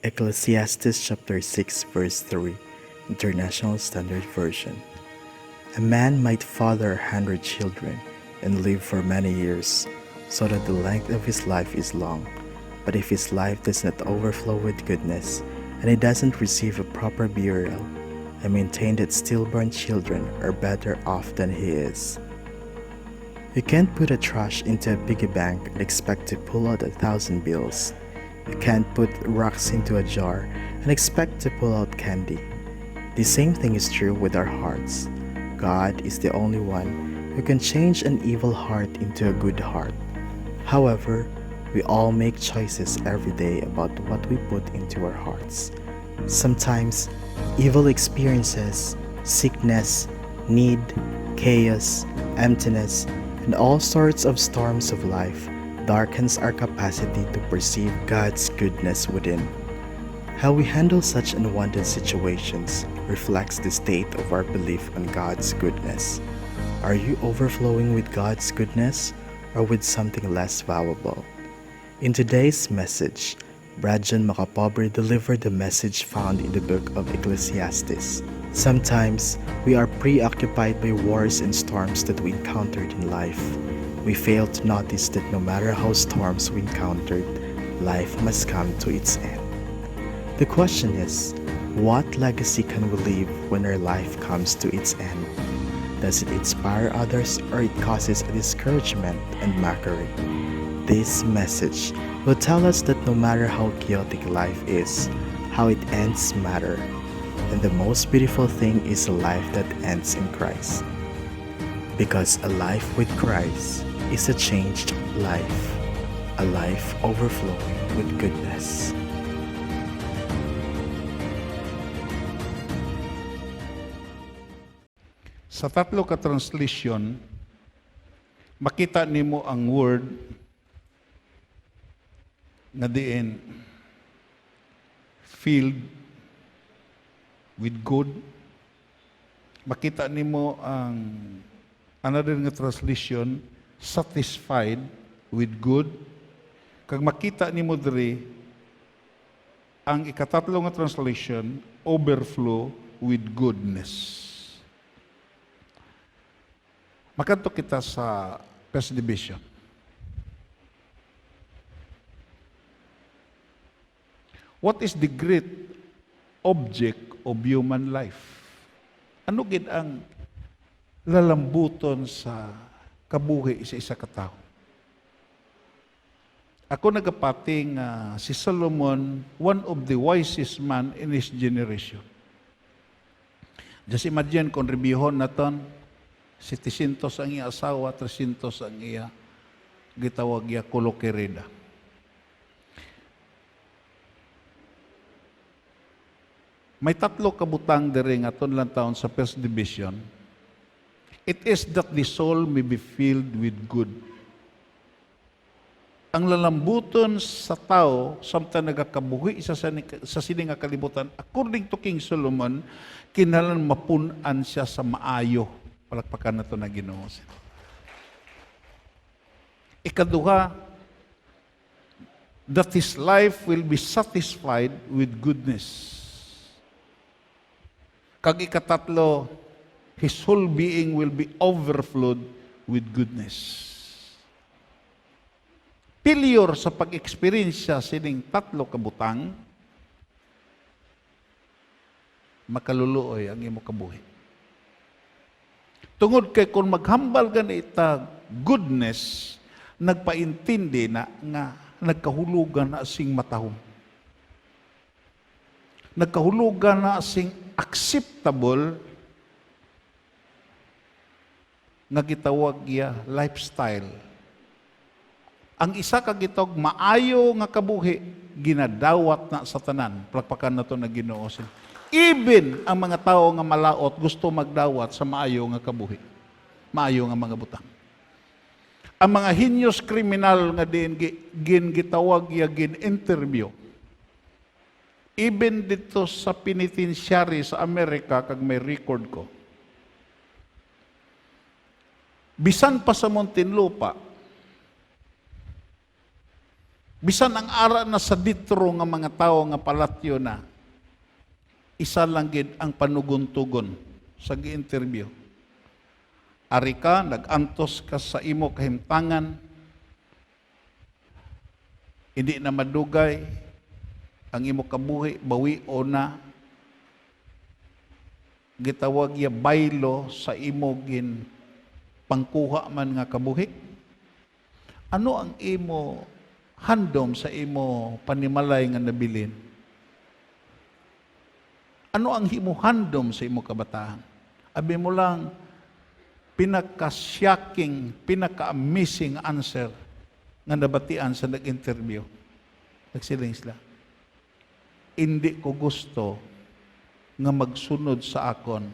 Ecclesiastes chapter 6 verse 3, International Standard Version. A man might father 100 children and live for many years, so that the length of his life is long. But if his life does not overflow with goodness, and he doesn't receive a proper burial, I maintain that stillborn children are better off than he is. You can't put a trash into a piggy bank and expect to pull out 1,000 bills. You can't put rocks into a jar and expect to pull out candy. The same thing is true with our hearts. God is the only one who can change an evil heart into a good heart. However, we all make choices every day about what we put into our hearts. Sometimes, evil experiences, sickness, need, chaos, emptiness, and all sorts of storms of life darkens our capacity to perceive God's goodness within. How we handle such unwanted situations reflects the state of our belief on God's goodness. Are you overflowing with God's goodness or with something less valuable? In today's message, Brad John Macapobre delivered the message found in the book of Ecclesiastes. Sometimes, we are preoccupied by wars and storms that we encountered in life. We fail to notice that no matter how storms we encountered, life must come to its end. The question is, what legacy can we leave when our life comes to its end? Does it inspire others or it causes a discouragement and mockery? This message will tell us that no matter how chaotic life is, how it ends matter. And the most beautiful thing is a life that ends in Christ. Because a life with Christ is a changed life, a life overflowing with goodness. Sa tatlo ka translation, makita nimo ang word nga diin filled with good. Makita nimo ang another nga translation satisfied with good. Kag makita nimo diri ang ikatatlo nga translation overflow with goodness. Makanto kita sa First Division. What is the great object of human life? Ano gid ang lalambuton sa kabuhi sa isa ka tawo? Ako nagapating si Solomon, one of the wisest man in his generation. Just imagine kung rebihon naton, 700 ang iya asawa, 300 ang iya gitawag iya kolokereda. May tatlo kabutang diri nga aton lang taon sa First Division. It is that the soul may be filled with good. Ang lalambuton sa tao samtang nagakabuhi sa sini nga kalibutan, according to King Solomon, kinahanglan mapun-an siya sa maayo. Palakpakan na ito na Ginoo. Ikaduha, that his life will be satisfied with goodness. Kag ikatatlo, his whole being will be overflowed with goodness. Failure sa pag-experiensya sining tatlo kabutang, makaluluoy ang imo kabuhi. Tungod kay kung maghambal gani ita goodness, nagpaintindi na nga nagkahulugan na sing matahom. Nagkahulugan na sing acceptable nga gitawag ya lifestyle. Ang isa ka gitawag maayo nga kabuhi ginadawat na sa tanan. Palakpakan na to na Ginoo. Even ang mga tao nga malaot gusto magdawat sa maayo nga kabuhi. Maayo nga mga butang. Ang mga heinous criminal nga din gitawag ya interview. Even dito sa penitentiary sa Amerika kag may record ko. Bisan pa sa Muntinlupa, Bisan ang ara na sa ditro nga mga tao nga palatyo na, isa lang gid ang panugon-tugon sa gi-interview. Ari ka, nag-antos ka sa imo kahimtangan, hindi na madugay, ang imo kabuhi, bawi o na, gitawag ya baylo sa imo gin pangkuha man nga kabuhi. Ano ang imo handom sa imo panimalay nga nabilin? Ano ang imo handom sa imo kabataan? Abi mo lang, pinaka-shocking, pinaka-amazing answer nga nabatian sa nag-interview. Nagsiling sila. Hindi ko gusto nga magsunod sa akon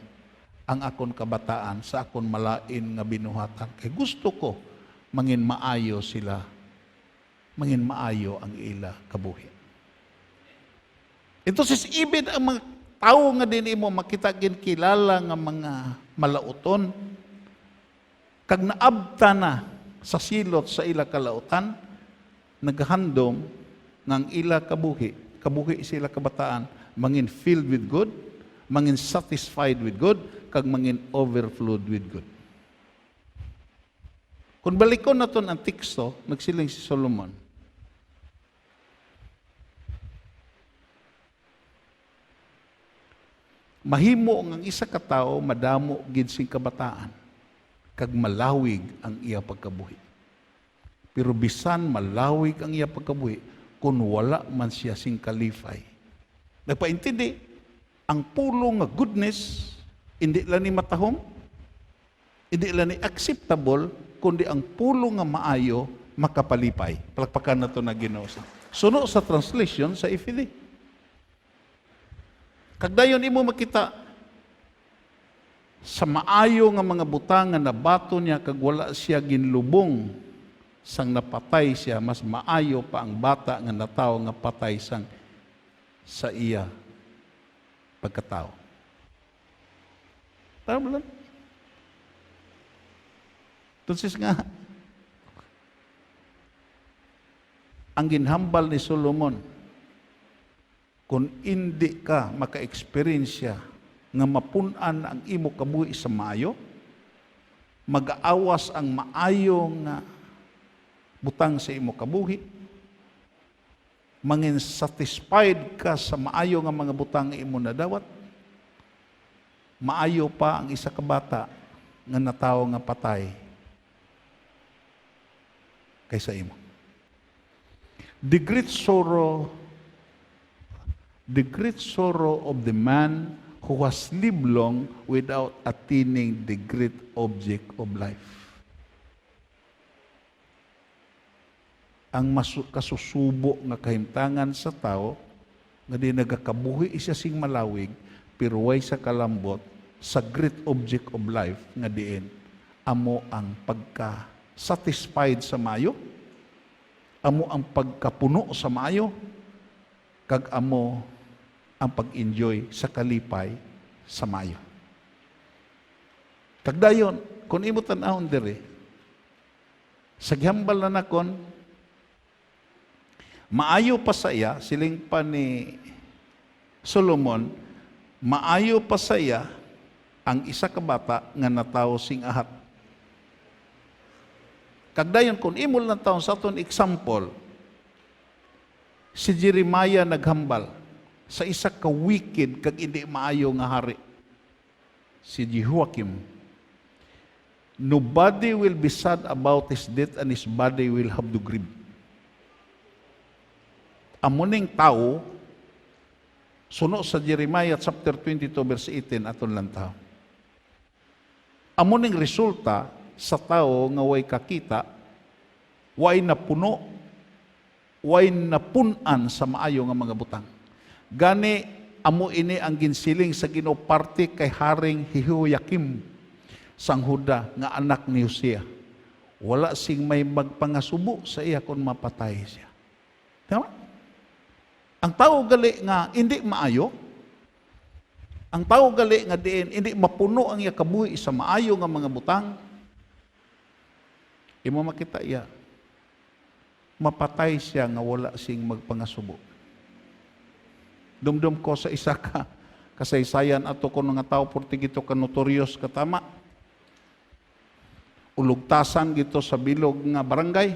ang akon kabataan, sa akon malain nga binuhatan. Kay gusto ko mangin maayo sila, mangin maayo ang ila kabuhi. Ito sis ibid ang mga tao nga din imo makita gin kilala nga mga malauton, kag naabta na sa silot sa ila kalautan, naghandom ng ila kabuhi sila kabataan, mangin filled with good, mangin satisfied with good, kag mangin overflowed with good. Kung balikon naton ang teksto, nagsiling si Solomon, mahimo ang isa ka tawo madamo gid sing kabataan, kag malawig ang iya pagkabuhi. Pero bisan malawig ang iya pagkabuhi, kung wala man siya sing kalifay. Nagpaintindi, ang pulo nga goodness, hindi lang ni matahom, hindi lang ni acceptable, kundi ang pulo nga maayo, makapalipay. Palakpakan na ito na Ginoo. Suno sa translation sa EFD. Kagdayon imo makita, sa maayo nga mga butang nga nabato niya, kag wala siya ginlubong, sang napatay siya, mas maayo pa ang bata nga natawo nga patay sang sa iya pagkatao. Tama lang. Entonces nga, ang ginhambal ni Solomon, kung hindi ka maka-experiensya nga mapunan ang imo kabuhi sa maayo, mag-aawas ang maayo nga butang sa imo kabuhi, mangin satisfied ka sa maayo nga mga butang nga imo nadawat, maayo pa ang isa ka bata nga natawo nga patay kaysa imo. The great sorrow of the man who has lived long without attaining the great object of life. Ang kasusubo nga kahimtangan sa tao, nga di nagakabuhi siya sing malawig, pero way sa kalambot, sa great object of life, nga diin, amo ang pagka-satisfied sa maayo, amo ang pagkapuno sa maayo, kag amo ang pag-enjoy sa kalipay sa maayo. Kagdayon, kung imo tan-awon diri, sa gihambal na nakon, maayo pa sa iya, siling pa ni Solomon, maayo pa sa iya ang isa ka bata nga natawo sing ahat. Kagdayon, kung imol na taon sa aton example, si Jeremiah naghambal sa isa ka wicked kag hindi maayo nga hari, si Jehoiakim. Nobody will be sad about his death and his body will have to grieve. Amuning tao, suno sa Jeremiah chapter 22 verse 18 aton lang tao. Amuning resulta sa tao nga way kakita, way napuno, way napunan sa maayo nga mga butang. Gani amo ini ang ginsiling sa Ginoo parte kay Haring Jehoiakim sang Huda nga anak ni Hosea. Wala sing may magpangasubo sa iya kung mapatay siya. Tama? Ang tao gali nga hindi maayo, ang tao gali nga diin hindi mapuno ang iya kabuhi sa maayo nga mga butang, imo makita iya mapatay siya nga wala sing magpangasubo. Dumdum ko sa isa ka kasaysayan ato ko nga tao portigito ka notorious katama. Ulugtasan gito sa bilog nga barangay.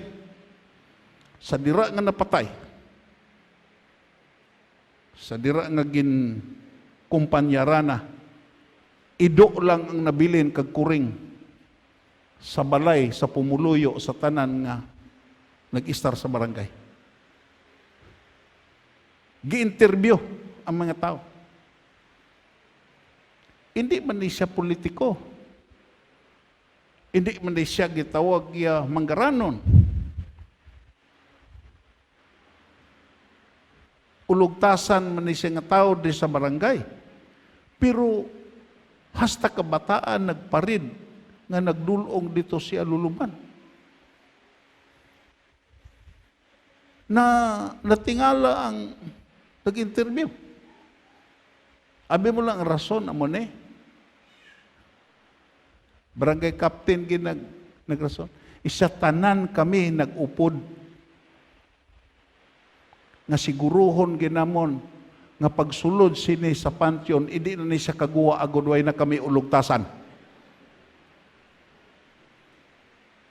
Sa dira nga napatay. Sa dira nga gin kumpanyarana. Ido lang ang nabilin kag kuring sa balay, sa pumuluyo, sa tanan nga nag-istar sa barangay. Gi-interview ang mga tao. Hindi man ni siya politiko. Hindi man ni siya gitawag ya manggaranon. Ulugtasan man ni siya nga tao di sa barangay. Pero hasta kabataan nagparid nga nagdulong dito si Aluluman. Na natingala ang nag-interview. Abi mo lang ang rason amo ni. Barangay captain nagrason. Isa tanan kami nag-upod. Nga siguruhon ginamon nga pagsulod sini sa pantyon, hindi na ni siya kaguwa agud way na kami ulugtasan.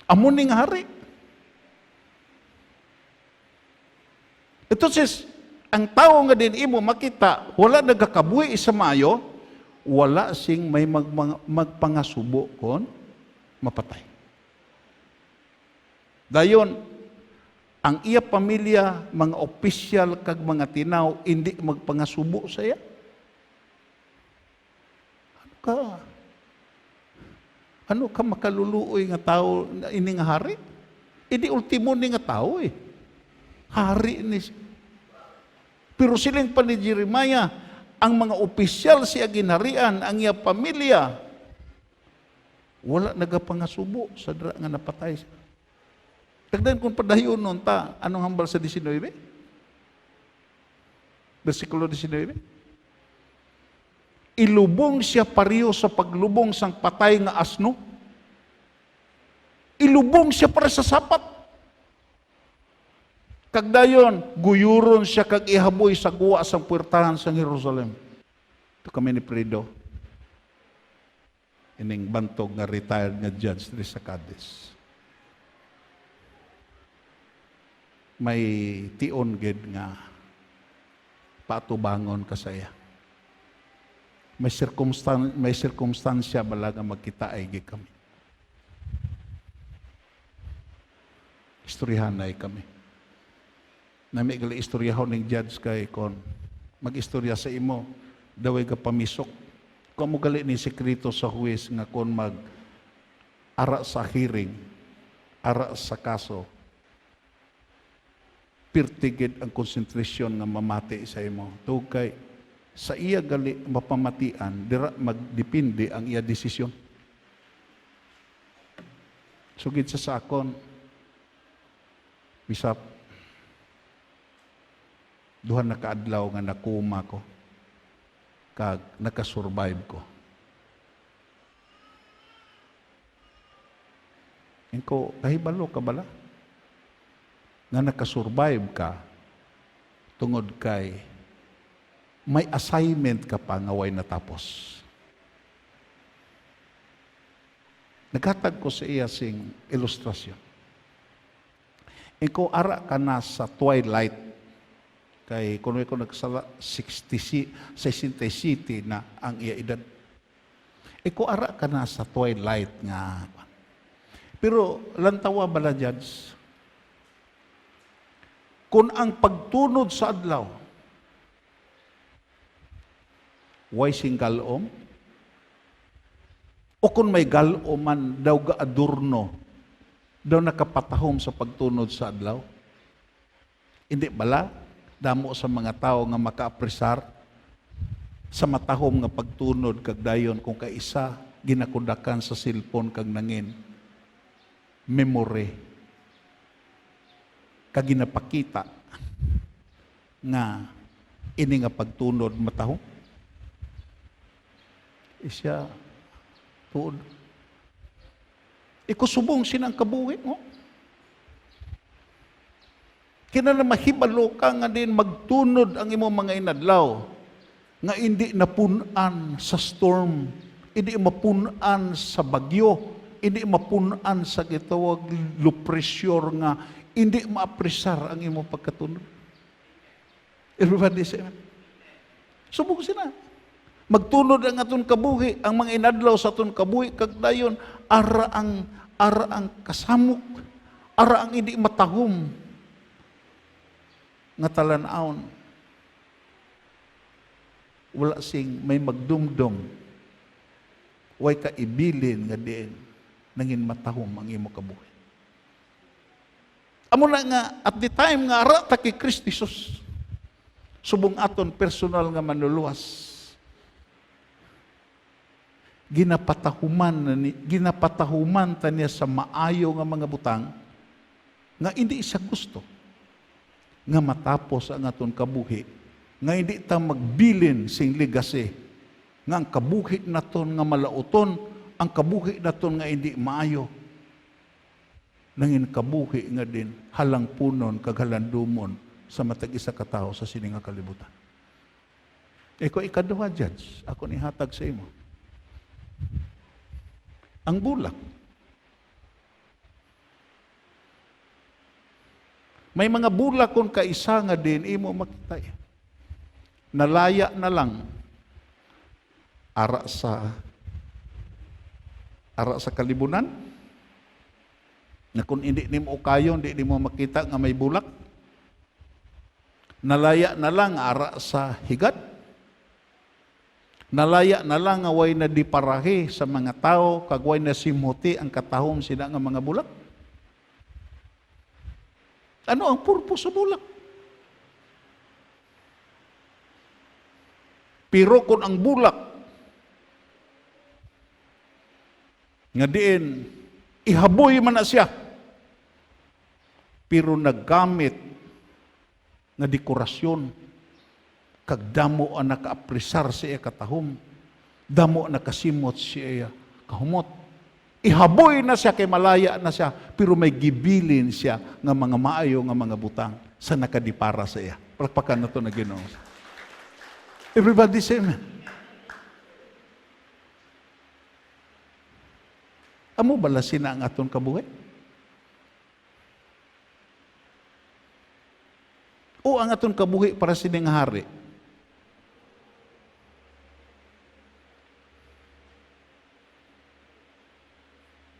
Amo ning hari. Ito sis, ang tao nga din imo makita, wala nagakabuhi sa maayo, wala sing may magpangasubo kon mapatay. Dayon, ang iya pamilya, mga opisyal kag mga tinaw, hindi magpangasubo sa iya. Ano ka makaluluoy nga tao ini nga hari? Hindi ultimo ni nga tao eh. Hari ni. Pero silang pa ni Jeremiah, ang mga opisyal siya ginharian, ang iya pamilya, wala nagapangasubo sa dra nga napatay siya. Tagdan kung padayon nun ta, anong hambal sa 19? Versikulo 19. Ilubong siya pariyo sa paglubong sang patay nga asno. Ilubong siya para sa sapat. Kagdayon, guyuron siya kag ihaboy sa guwa sang puwertahan sa Jerusalem. Ito kami ni Prido. Ining bantog nga retired nga judge diri sa Cadiz. May tion gid nga patubangon kasaya. May circumstansya bala nga magkita ay gid kami. Istoryahan ay kami. Nami gali istoryahon ning judge kay kon magistorya sa imo daway ka pamisok. Kung mo gali ni sekreto sa huwes nga kon mag ara sa hearing, ara sa kaso, pirtigid ang konsentrasyon nga mamati sa imo. Tugkay sa iya gali mapamatian, dira magdepende ang iya desisyon. Sugid sa akon, bisap, duha na kaadlaw nga nakuma ko, kag nakasurvive ko. Ingko, kahibalo ka bala? Nga nakasurvive ka, tungod kay may assignment ka pa nga way natapos. Naghatag ko sa iya sing ilustrasyon. Ingko, ara ka na sa twilight, kay kuno ko nagsala 67 na ang iya edad. Iko ara ka na sa twilight nga. Pero lantawa bala judge. Kung ang pagtunod sa adlaw way sing galom o kung may galoman daw gaadurno daw nakapatahom sa pagtunod sa adlaw. Hindi bala? Damo sa mga tao nga makaaprisar sa matahom nga pagtunod kag dayon kung kaisa ginakudakan sa cellphone kag nangin memory kag ginapakita nga ini nga pagtunod matahom isya tuod ikusubong sinang kabuhi mo. Kinala mahibalo ka nga din magtunod ang imong mga inadlaw nga hindi napunan sa storm, hindi mapunan sa bagyo, hindi mapunan sa gitawag low pressure nga hindi maapresar ang imong pagkatunod. Everybody say amen. Subok sila. Magtunod ang aton kabuhi, ang mga inadlaw sa aton kabuhi kag dayon ara ang kasamok, ara ang hindi matahom nga talan-aon. Wala sing may magdumdum. Way ka ibilin nga diin nangin matahom ang imo kabuhi. Amo na nga at the time nga ara ta kay Kristo Jesus. Subong aton personal nga manluluwas. Ginapatahuman ta niya sa maayo nga mga butang nga hindi siya gusto nga matapos ang aton kabuhi, nga hindi ta magbilin sing legacy, nga ang kabuhi naton nga malauton, ang kabuhi naton nga hindi maayo, nangin kabuhi nga din halang punon kag halandumon sa matag isa ka tawo sa sini nga kalibutan. Ikaw ikaduha, judge, ako ni hatag sa imo. Ang bulak. May mga bulak kung kaisa nga din, imo makita. Nalaya na lang ara sa kalibunan, na kung hindi nimo kayo, hindi nimo makita nga may bulak. Nalaya na lang ara sa higad. Nalaya na lang nga way na diparahi sa mga tao, kag way na simuti ang katahom sila nga mga bulak. Ano ang purpose sa bulak? Pero kung ang bulak nga diin ihaboy man na siya, pero naggamit nga dekorasyon, kag damo ang nakaapresar siya katahom, damo nakasimot siya kahumot. Ihaboy na siya kay malaya na siya, pero may gibilin siya nga mga maayo nga mga butang sa nakadipara sa iya. Palakpakan na to na Ginoo. Everybody say amen. Amo balasin na ang aton kabuhi? O ang aton kabuhi para sining hari?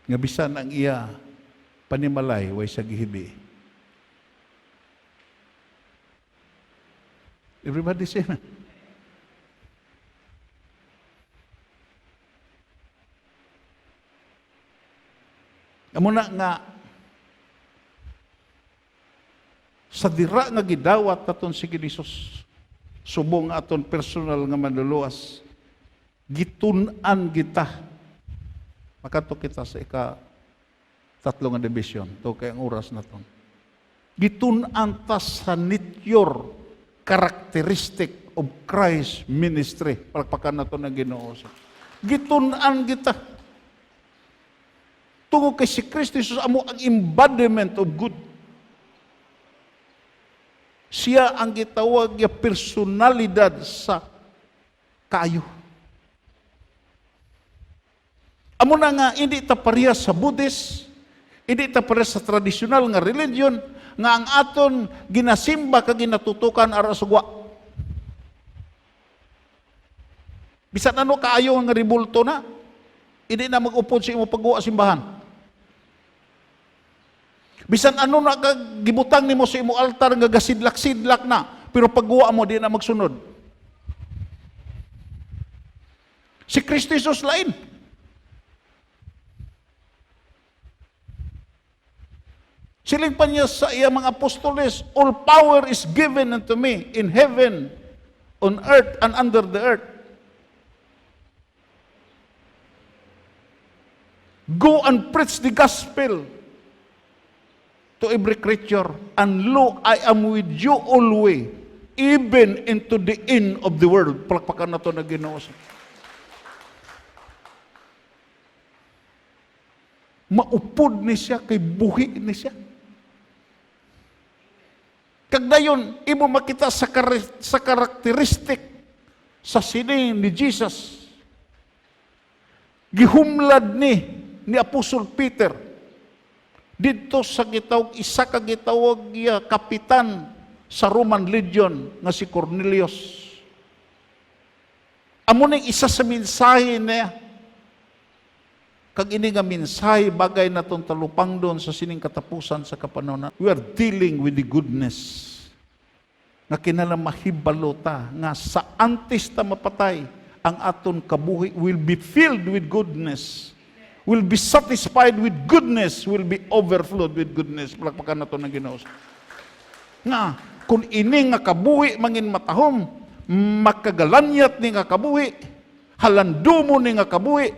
Nga bisan ang iya panimalay way sa gihibi. Everybody say amen. Amo na nga sa dira nga gidawat aton si Hesus, subong aton personal nga manluluwas, gitun-an kita. Makato kita sa tatlo nga division, to kay ang oras na to. Gitun-an ta sa nature, characteristic of Christ ministry. Palakpakan na to ng Ginoo. Gitun-an kita. Tungo kay si Kristo Jesus amo ang embodiment of good. Siya ang gitawag nga personalidad sa kayo. Amo na nga, hindi ta parehas sa Buddhist, hindi ta parehas sa tradisyonal nga religion, nga ang aton ginasimba kag ginatutukan ara sugwa. Bisan ano kaayo nga ribulto na, hindi na mag-upod sa imo pagguwa simbahan. Bisan ano na kag gibutang nimo sa imo altar nga gasidlak-sidlak na, pero pagguwa mo di na magsunod. Si Kristo Jesus lain. Siling pa niya sa iya mga apostoles, all power is given unto me in heaven, on earth, and under the earth. Go and preach the gospel to every creature, and lo, I am with you always, even into the end of the world. Palakpakan na to na Ginoo. Maupod ni siya, kay buhi ni siya. Kag dayon imo makita sa karakteristik sa sining ni Jesus. Gihumlad ni Apostol Peter dito sa isa ka gitawag kapitan sa Roman Legion nga si Cornelius. Amo ning isa sa mensahe niya. Kag ini nga mensahe bagay na tong talupang doon sa sining katapusan sa kapanahon. We are dealing with the goodness nga kinahanglan mahibalo ta nga sa antes ta mapatay ang aton kabuhi will be filled with goodness, will be satisfied with goodness, will be overflowed with goodness. Palakpakan nato ng Ginoo. Nga kung ini nga kabuhi mangin matahom, makagalanyat ni nga kabuhi, halandumo ni nga kabuhi,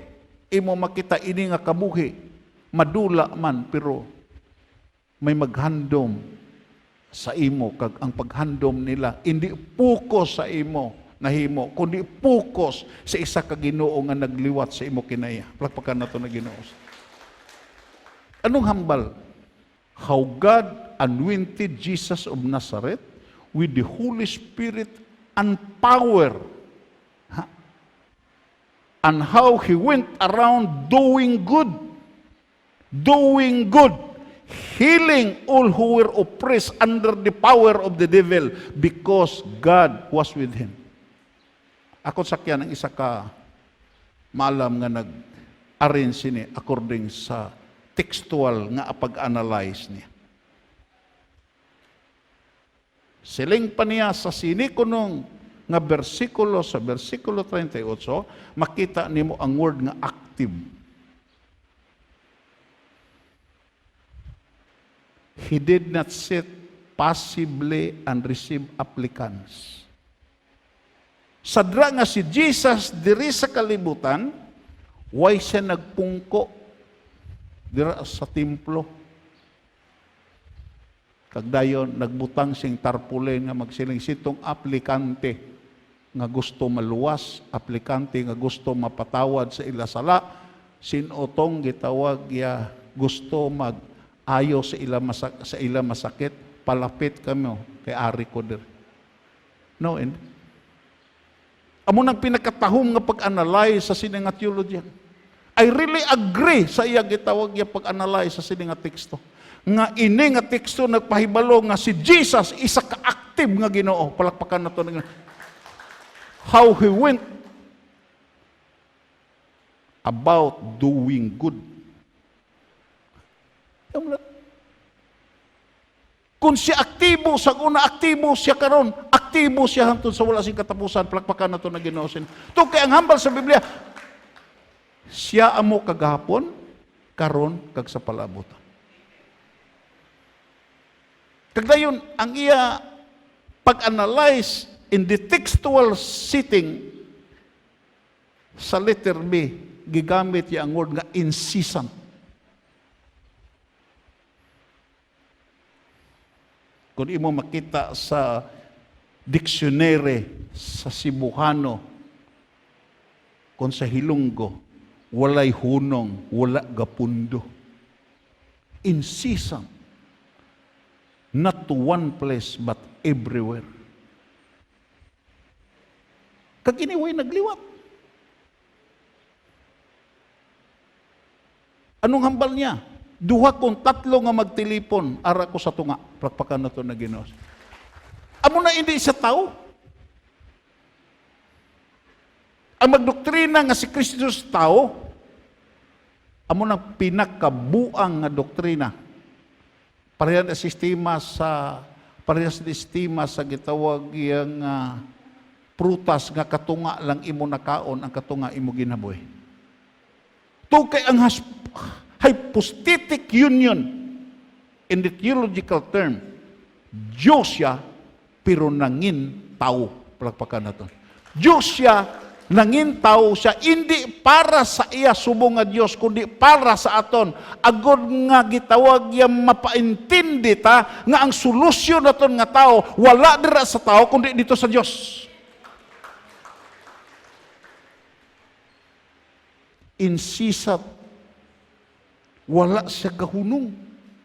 imo makita ini nga kabuhi madula man pero may maghandom sa imo. Kag ang paghandom nila hindi focus sa imo nahimo kundi focus sa isa ka Ginoo nga nagliwat sa imo kinaya. Palakpakan nato na Ginoo. Anong hambal? How God anointed Jesus of Nazareth with the Holy Spirit and power, and how He went around doing good, healing all who were oppressed under the power of the devil, because God was with Him. Ako sakyan ng isa ka maalam nga nag-arrange ni according sa textual nga pag-analyze niya. Siling pa niya sa sinikunong nga bersikulo sa bersikulo 38, makita nimo ang word nga active. He did not sit passively and receive applicants. Sadra nga si Jesus diri sa kalibutan, way siya nagpungko dira sa templo. Kagdayon nagbutang sing tarpaulin nga magsiling sitong aplikante nga gusto maluwas, aplikante nga gusto mapatawad sa ila sala, sinotong gitawag ya gusto mag-ayo sa ila masakit, palapit kamo kay ari ko dir. No, and amo nang pinakatahom nga pag-analyze sa sini nga theology. I really agree sa iya gitawag ya pag-analyze sa sini nga teksto. Nga ini nga teksto nagpahibalo nga si Jesus isa ka active nga Ginoo. Palakpakan nato nga how He went about doing good. Kung siya aktibo, sa una aktibo siya karon, aktibo siya hangtod sa wala sing katapusan. Palakpakan nato na Ginoo. To kay ang hambal sa Biblia, siya amo kagahapon, karon kag sa palabutan. Kagdayon ang iya pag-analyze in the textual setting sa letter B, gigamit niya ang word nga incessant. Kung imo makita sa dictionary sa Cebuano, kung sa Hilonggo, walay hunong, wala gapundo. Incessant. Not to one place, but everywhere. Kag iniway nagliwat. Anong hambal niya? Duha kung tatlo nga magtilipon, ara ko sa tunga. Prakpakan na to na Ginoo. Amo na hindi sa tao. Ang magdoktrina nga si Kristo sa tao, amo nang pinakabuang nga doktrina. Parehas sistema sa gitawag yang prutas nga katunga lang imo nakaon, ang katunga imo ginabuhi. To kay ang hypostatic union in the theological term, Diyos siya pero nangin tao. Palakpakan nato. Diyos siya nangin tao siya, hindi para sa iya subong nga Dios kundi para sa aton. Agod nga gitawag yang mapaintindi ta nga ang solusyon naton nga tao wala dira sa tao kundi dito sa Dios. Insisat, wala siya gahunong,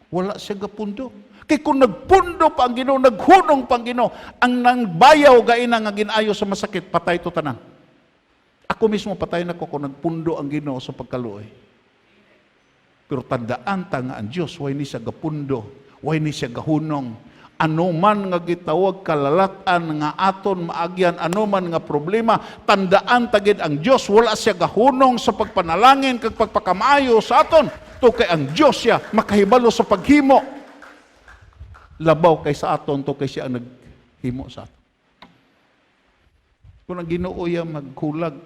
wala siya gapundo. Kay kung nagpundo pa ang Ginoo, naghunong pa ang Ginoo, ang nangbayaw gaina nga ginayo sa masakit, patay to tanan. Ako mismo patay na ko kung nagpundo ang Ginoo sa pagkaluoy. Pero tandaan ta nga ang Dios, way ni siya gapundo, way ni siya gahunong. Ano man nga gitawag kalalatan nga aton maagyan, ano man nga problema, tandaan tagid ang Dios, wala siya gahunong sa pagpanalangin kag pagpakamaayo sa aton. To kay ang Dios siya makahibalo sa paghimo. Labaw kay sa aton, to kay siya ang naghimo sa aton. Kung ang Ginoo ya magkulag,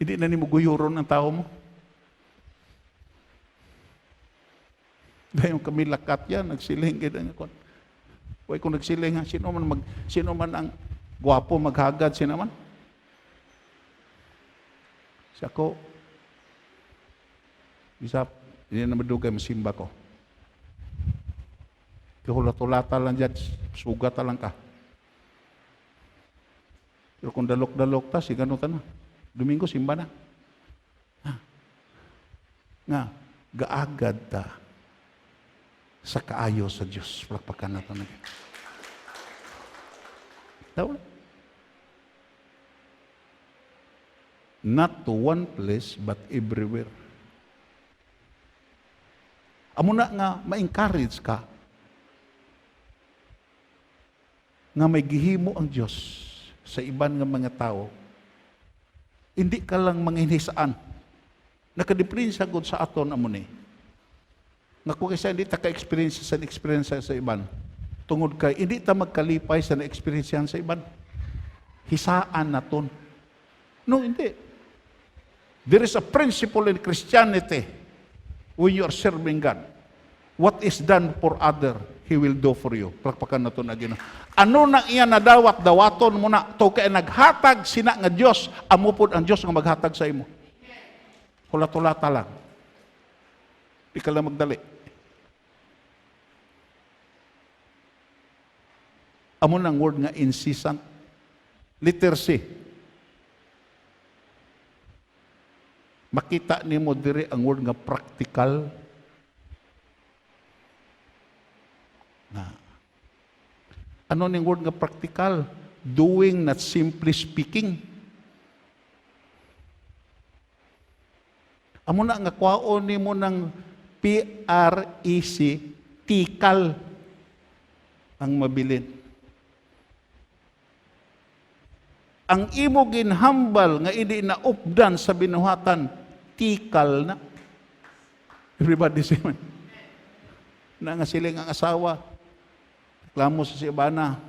hindi na nimo guyuron ang tao mo. Dahil kami lakat yan, nagsiling kita. Huwag kung nagsiling, sino man ang gwapo maghagad, sino man? Siya ko, isap, hindi na madugay, masimba ko. Kahulat-hulata lang dyan, sugata lang ka. Pero kung dalok-dalok ta, siganutan na. Domingo, simba na. Nga, gaagad ta sa kaayo sa Diyos. Palakpakan na ito na. Tawa. Not to one place, but everywhere. Amo na nga, ma-encourage ka nga may gihimo ang Diyos sa iban nga mga tao. Hindi ka lang manghinisaan. Nakadiferensya gud sa aton amo ni. Nga kung isa hindi ta ka-experience sa iban. Tungod kay hindi ta magkalipay sa na-experience sa iban. Hisaan naton. No, hindi. There is a principle in Christianity when you are serving God. What is done for other, He will do for you. Palakpakan na ito na Ginoo. Ano nang iya nadawat, dawaton mo na, to kaya naghatag sina nga Diyos, amupod ang Diyos nga maghatag sa imo. Hulat-hulata lang. Di ka lang magdali. Amo ng word nga incessant. Letter C. Makita ni mo diri ang word nga practical. Ano ning word nga practical? Doing, not simply speaking. Amo na nga kwaon ni mo ng PREC, tikal ang mabilin. Ang imo ginhambal nga hindi na updan sa binuhatan, tikal na. Everybody say man. Na nga siling ang asawa, reklamo sa sibana,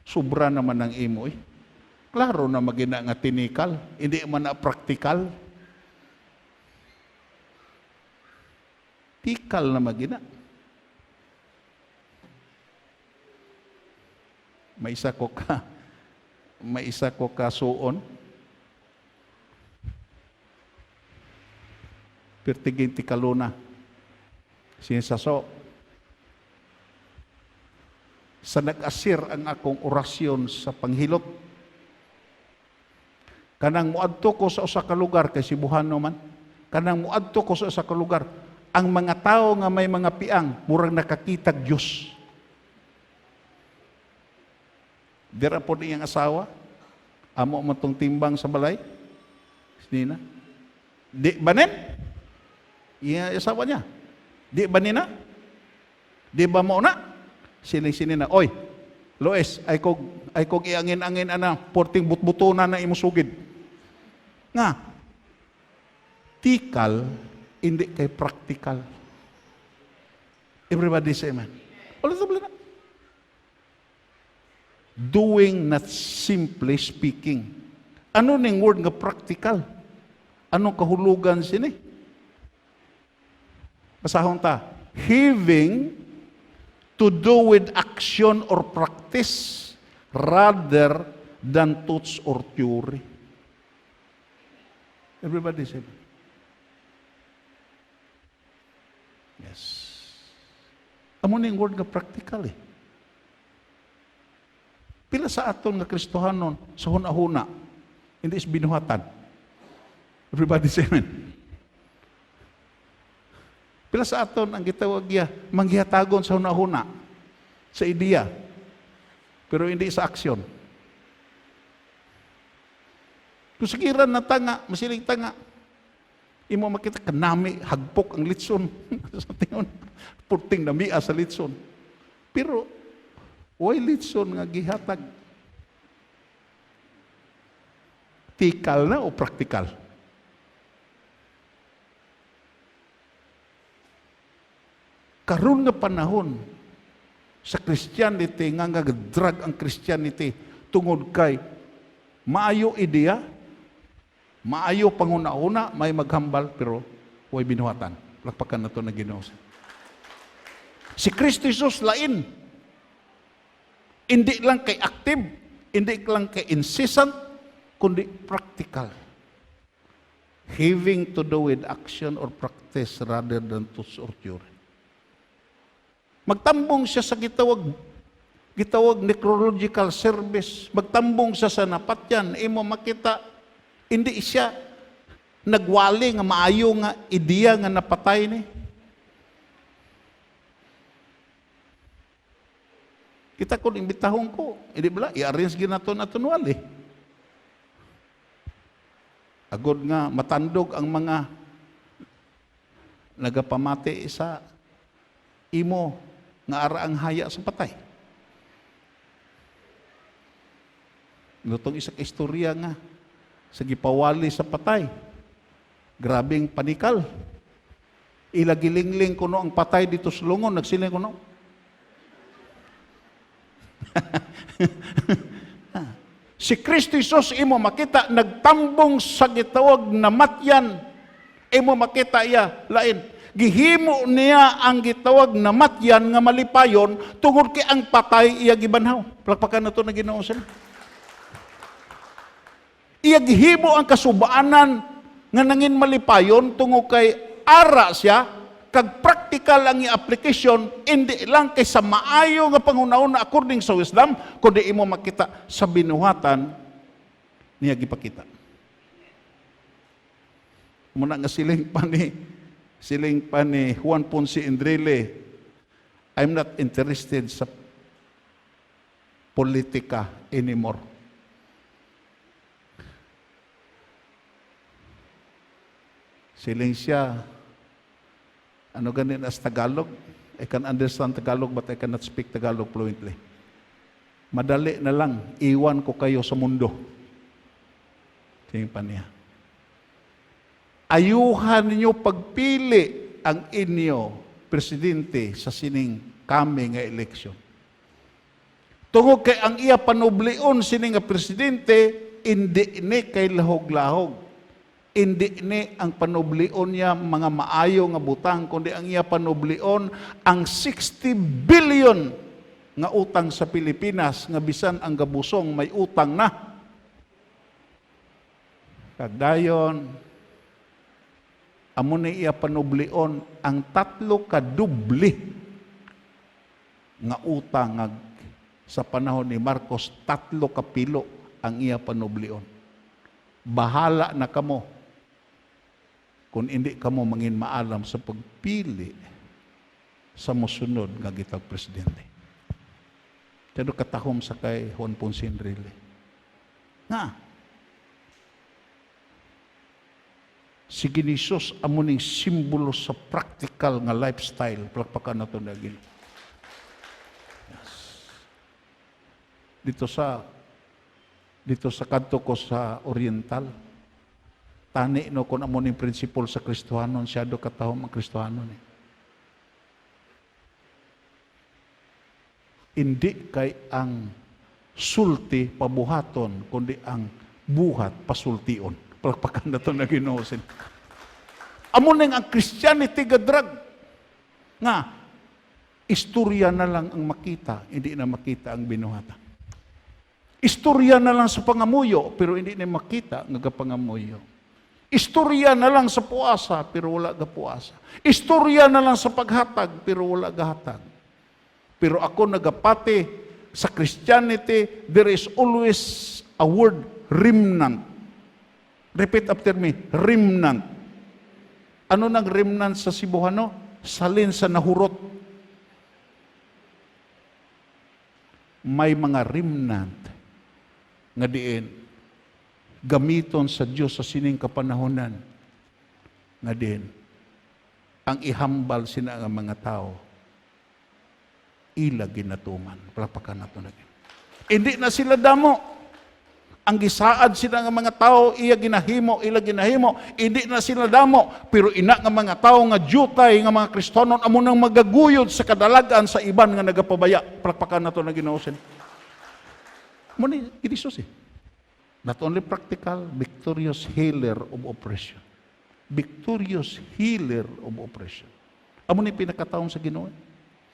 sobra naman ang imo eh. Klaro na magina nga tinikal, hindi man na praktikal. Tikal na magina. May isa ko ka suon. Pertigin tikaluna. Sinasaso. Sa nag-asir ang akong orasyon sa panghilot. Kanang muadto ko sa usa ka lugar, kay Cebuano man, kanang muadto ko sa usa ka lugar, ang mga tao nga may mga piang, murang nakakitag Diyos. Dira po niyang asawa, amo man tong timbang sa balay, sinina. Di banin? Iya asawa niya. Di ba nina? Di ba mo na? Sining-sinina, oy, Loes, ay kog iangin-angin ana, porting butbutunan na imusugid. Nga, tikal, hindi kay practical. Everybody say amen. Ulit na. Doing, not simply speaking. Ano ning word nga practical? Anong kahulugan sini? Basahon ta. Having to do with action or practice rather than thoughts or theory. Everybody say. Yes. Amo ning word nga practical eh. Pila sa aton nga Kristohanon sa huna-huna, hindi is binuhatan. Everybody say amen. Pila sa aton ang gitawag niya, manghihatagon sa hunahuna, sa ideya, pero hindi sa aksyon. Kung sigiran na tanga, masiling tanga, imo makita kanami, hagpok ang litson. Sa tingon, purting namia sa litson. Pero, why litson nga gihatag? Tikal na o praktikal? Karon nga panahon sa Christianity nga drag ang Christianity tungod kay maayo ideya, maayo panguna-una, may maghambal pero way binuhatan. Lakpakan na to na Ginoo. Si Kristo Jesus lain. Hindi lang kay active, hindi lang kay incessant, kundi practical. Having to do with action or practice rather than thoughts or theory. Magtambong siya sa gitawag necrological service. Magtambong siya sa napatyan. Imo makita, hindi siya nagwali nga maayo nga ideya nga napatay ni. Kita kung imbitahon ko, hindi bala, i-arrange ginaton aton wali. Agod nga matandog ang mga nagapamati sa imo nga araang haya sa patay. Lutong isang istorya nga sa gipawali sa patay. Grabing panikal. Ilagilingling kuno ang patay dito sa lungon, nagsiling kuno. Si Kristo Jesus imo makita nagtambong sa gitawag na matyan. Imo makita iya lain. Gihimo niya ang gitawag na matyan nga malipayon tungod kay ang patay iya gibanhaw. Palakpakan na to na Ginoo sila. Iya gihimo ang kasubaanan nga nangin malipayon tungod kay ara siya kag practical ang i-application, hindi lang kay sa maayo nga pangunaon na according sa wisdom, kundi imo makita sa binuhatan niya gipakita. Muna nga siling pa ni Juan Ponce Enrile, I'm not interested sa politika anymore. Siling siya, ano ganin as Tagalog? I can understand Tagalog but I cannot speak Tagalog fluently. Madali na lang, iwan ko kayo sa mundo. Tingin pa niya. Ayuhan ninyo pagpili ang inyo presidente sa sining kami nga eleksyon. Tungod kay ang iya panublion sining nga presidente, hindi ni kay lahog-lahog. Hindi ni ang panublion niya mga maayo nga butang, kundi ang iya panublion ang 60 billion nga utang sa Pilipinas, nga bisan ang gabusong may utang na. Kagdayon, amo ni iya panublion ang 3 kadubli nga utang nga sa panahon ni Marcos, 3 kapilo ang iya panublion. Bahala na kamo kung hindi kamo mangin maalam sa pagpili sa mosunod nga gitag presidente. Kaya katahom sa kay Juan Ponce Enrile. Nga, si Ginisus amo ning simbolo sa practical nga lifestyle. Palakpakan na ito na gini. Yes. Dito sa kanto ko sa Oriental, tani no kung amo ning prinsipal sa Kristohanon, siya do katahom ang Kristohanon. Hindi kay ang sulti pabuhaton, kundi ang buhat pasultion. Palakpakan na ito na Ginoo. Amo ning ang Christianity gadrag. Nga, istorya na lang ang makita, hindi na makita ang binuhatan. Istorya na lang sa pangamuyo, pero hindi na makita ng pangamuyo. Istorya na lang sa puasa, pero wala ga puasa. Istorya na lang sa paghatag, pero wala ga hatag. Pero ako nagapati sa Christianity, there is always a word, remnant. Repeat after me, remnant. Ano nang remnant sa Cebuano? salin sa nahurot. May mga remnant nga diin gamiton sa Dios sa sining kapanahonan nga diin ang ihambal sina nga mga tao ila ginatuman. Palapakan nato na. Hindi na sila damo. Ang gisaad sila nga mga tao, ila ginahimo, hindi na sila damo. Pero ina nga mga tao nga jutay, nga mga Kristonon, amo nang magaguyod sa kadalagan sa iban nga nagapabaya. Palapakan nato na Ginoo. Muna, Isus Not only practical, victorious healer of oppression. Victorious healer of oppression. Amo ni pinakataon sa Ginoo.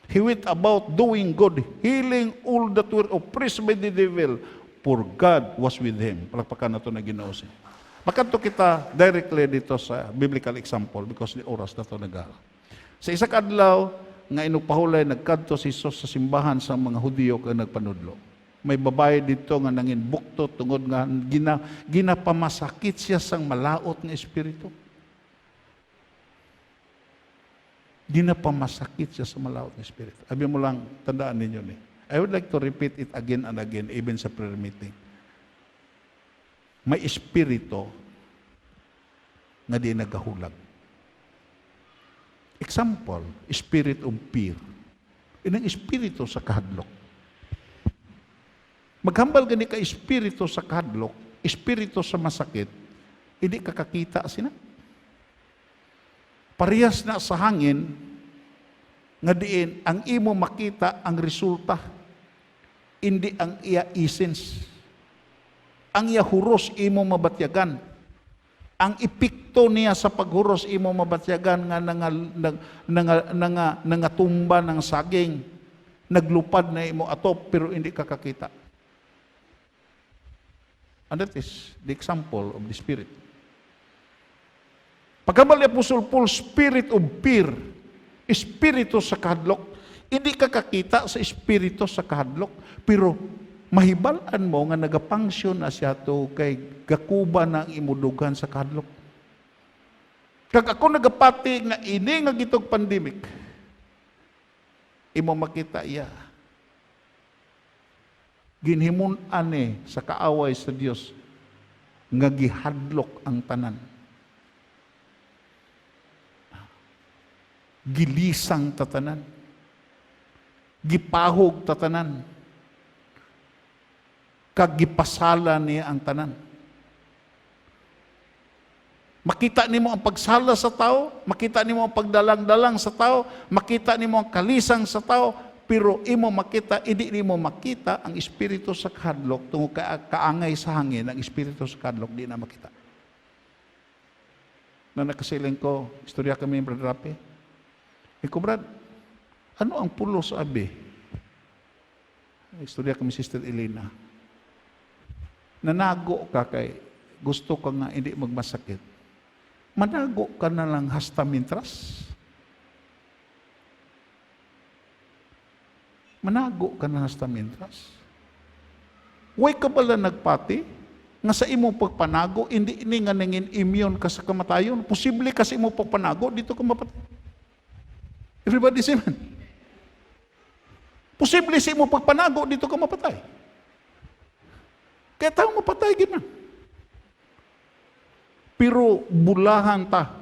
He went about doing good, healing all that were oppressed by the devil, for God was with him. Palakpakan na ito na Ginoo. Makanto kita directly dito sa biblical example because the oras na ito nagala. Sa isa kadlaw, nga inupahulay, nagkadto si Jesus sa simbahan sa mga Hudiyo kaya nagpanudlo. May babae dito nga nangin bukto tungod nga ginapamasakit siya sang malaot nga espiritu. Ginapamasakit siya sa malaot na espiritu. Abi mo lang, tandaan ninyo ni. I would like to repeat it again and again, even sa prayer meeting. May espiritu nga di nagahulag. Example, spirit of fear. Inang espiritu sa kahadlok. Maghambal gani ka espiritu sa kahadlok, espiritu sa masakit, hindi kakakita sina. Parehas na sa hangin, nga diin, ang imo makita ang resulta, hindi ang iya essence. Ang iya huros imo mabatyagan. Ang epekto niya sa paghuros imo mabatyagan nga nangatumba ng saging, naglupad na imo atop, pero hindi kakakita. And that is the example of the Spirit. Pagkamal ni Apostol Paul, spirit of fear, espiritu sa kahadlok, hindi ka kakita sa espiritu sa kahadlok, pero mahibalan mo nga nagapangsyon na siya to kay gakuba ng imudugan sa kahadlok. Kag ako nagapati nga ini nga gitog pandemic, imo makita iya. Ginhimun-an sa kaaway sa Dios nga gihadlok ang tanan. Gilisang tatanan. Gipahog tatanan. Kag gipasala niya ang tanan. Makita nimo ang pagsala sa tao, makita nimo ang pagdalang-dalang sa tao, makita nimo ang kalisang sa tao, pero imo makita, hindi nimo makita ang espiritu sa kahadlok tungod kaangay sa hangin, ang espiritu sa kahadlok di na makita. Na nakasiling ko, istorya kami Brother Rapi. Iko Brad, ano ang pulos abi? Istorya kami Sister Elena. Nanago ka kay gusto ka nga hindi magmasakit. Manago ka na lang hasta mintras. Manago ka na hasta mintras. Way ka pala nagpati nga sa imo pagpanago, hindi ini nga nangin immune ka sa kamatayon. Posible ka sa imo pagpanago, dito ka mapatay. Everybody say man. Posible sa imo pagpanago, dito ka mapatay. Kaya tayo mapatay gina. Pero bulahan ta.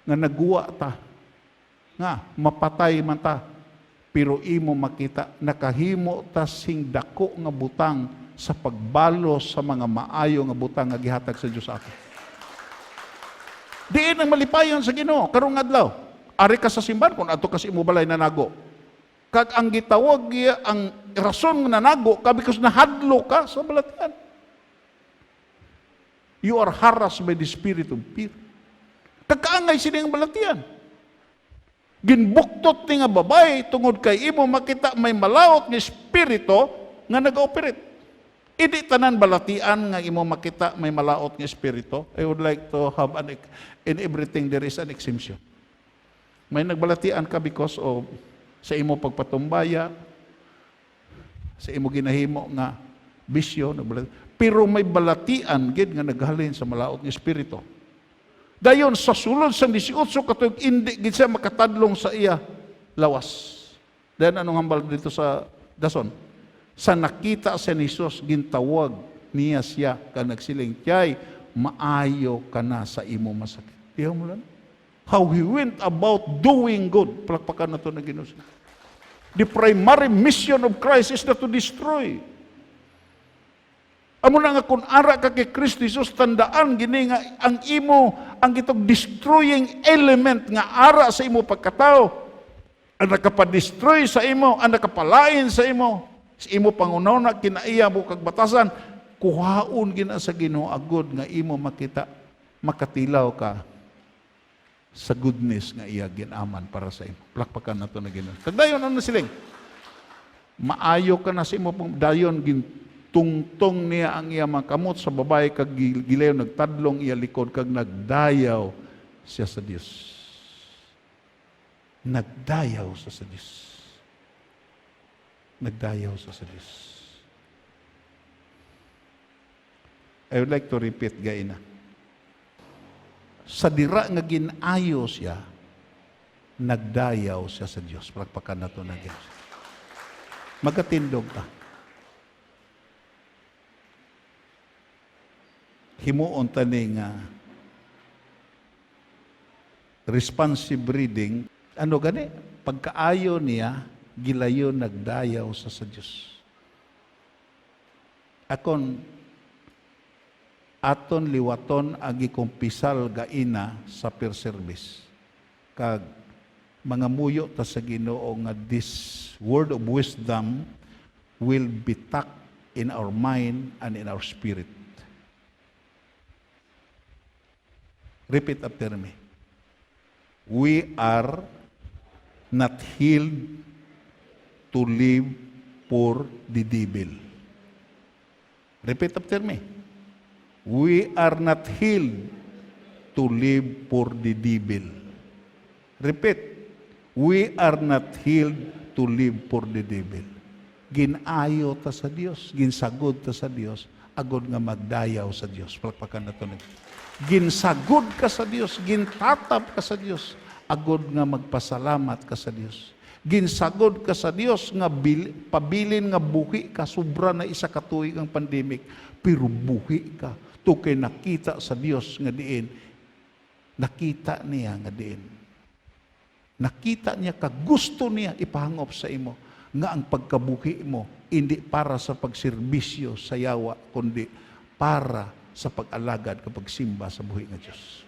Nga nagwa ta. Nga mapatay man ta. Pero imo makita, nakahimo ta sing dako nga butang sa pagbalo sa mga maayo nga butang nga gihatag sa Dios ato. Diin ang malipayon sa Ginoo karong adlaw. Ari ka sa simbahan kung ato kasi imo balay nanago. Kag ang gitawag giya ang rason nga nanago ka because nahadlo ka sa balatian. You are harassed by the spirit of fear. Kagkaangay sining balatian. Ginbuktot ni nga babay tungod kay imo makita may malaot nga espiritu nga nag-operate. Idi tanan balatian nga imo makita may malaot nga espiritu. I would like to have in everything there is an exemption. May nagbalatian ka because of sa imo pagpatumbaya, sa imo ginahimo nga bisyo, pero may balatian gid nga naghalin sa malaot nga espiritu. Dayon sa sulod sa 18 katong indi gid siya makatadlong sa iya lawas. Dayon anong hambal dito sa dason? Sa nakita sa ni Jesus gintawag niya siya ka nagsiling, "Tiyay, maayo ka na sa imo masakit." Diyaw mo lang. How he went about doing good. Palakpakan na ito na Ginoo. The primary mission of Christ is not to destroy. Amo na nga kung ara ka kay Kristo Jesus, tandaan gini nga ang imo, ang itong destroying element nga ara sa imo pagkatao, ang nakapadestroy sa imo, ang nakapalain sa imo pangunaw na kinaiya mo kag batasan, kuhaon gina sa Ginoo agod nga imo makita, makatilaw ka sa goodness nga iya ginaman para sa imo. Plakpakan nato na Ginoo. Dayon ano siling? Maayo ka na sa imo dayon tungtong niya ang iya mga kamot sa babae kag gilayo nagtadlong iya likod kag nagdayaw siya sa Dios. Nagdayaw siya sa Dios. Nagdayaw siya sa Dios. I would like to repeat gaina. Sa dira nga ginayo siya, nagdayaw siya sa Dios. Palakpakan nato na Dios. Magatindog ta. Himuon tani nga responsive reading, ano gani? Pagkaayo niya, gilayon nagdayaw sa Diyos. Akon, aton liwaton agi kumpisal gaina sa per service. Kag mga muyo ta sa Ginoo nga this word of wisdom will be tucked in our mind and in our spirit. Repeat after me. We are not healed to live for the devil. Repeat after me. We are not healed to live for the devil. Repeat. We are not healed to live for the devil. Ginayo ta sa Dios, ginsagod ta sa Dios, agod nga magdayaw sa Dios. Palakpakan na ito. Ginsagod ka sa Dios, gintatab ka sa Dios, agod nga magpasalamat ka sa Dios. Ginsagod ka sa Dios nga pabilin nga buhi ka, sobra na isa ka tuig ang pandemic, pero buhi ka. Tukay nakita sa Dios nga diin, nakita niya nga diin. Nakita niya ka, gusto niya ipahangop sa imo, nga ang pagkabuhi mo, hindi para sa pagserbisyo sa yawa, kundi para sa pag-alagad kapag simba sa buhi ng Diyos.